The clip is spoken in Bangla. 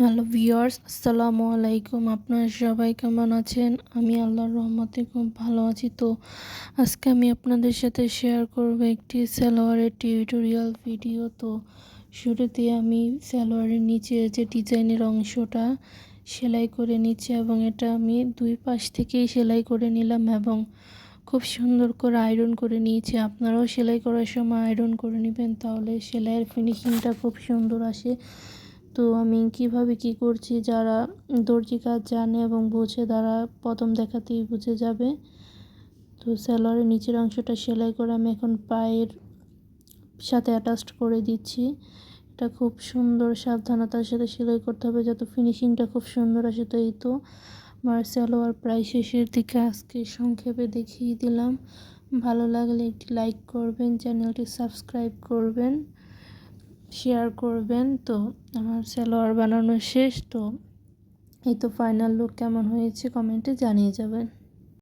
হ্যালো ভিউয়ার্স, আসসালামু আলাইকুম। আপনারা সবাই কেমন আছেন? আমি আল্লাহর রহমতে খুব ভালো আছি। তো আজকে আমি আপনাদের সাথে শেয়ার করব একটি সালোয়ারের টিউটোরিয়াল ভিডিও। তো শুরুতে আমি সালোয়ারের নিচে যে ডিজাইনের অংশটা সেলাই করে নিচ্ছি এবং এটা আমি দুই পাশ থেকেই সেলাই করে নিলাম এবং খুব সুন্দর করে আয়রন করে নিয়েছি। আপনারাও সেলাই করার সময় আয়রন করে নেবেন, তাহলে সেলাইয়ের ফিনিশিংটা খুব সুন্দর আসে। তো আমি কিভাবে কি করছি, যারা দর্জি কাজ জানে এবং বোঝে তারা প্রথম দেখাতেই বুঝে যাবে। তো সালোয়ারের নিচের অংশটা সেলাই করে আমি এখন পায়ের সাথে অ্যাটাচড করে দিচ্ছি। এটা খুব সুন্দর সাবধানতার সাথে সেলাই করতে হবে যাতে ফিনিশিংটা খুব সুন্দর আসে। তো এই তো আমার সালোয়ার প্রায় শেষের দিকে, আজকে সংক্ষেপে দেখিয়ে দিলাম। ভালো লাগলে একটি লাইক করবেন, চ্যানেলটি সাবস্ক্রাইব করবেন, শেয়ার করবেন। তো আমার সালোয়ার বানানো শেষ। তো এই তো ফাইনাল লুক কেমন হয়েছে কমেন্টে জানিয়ে যাবেন।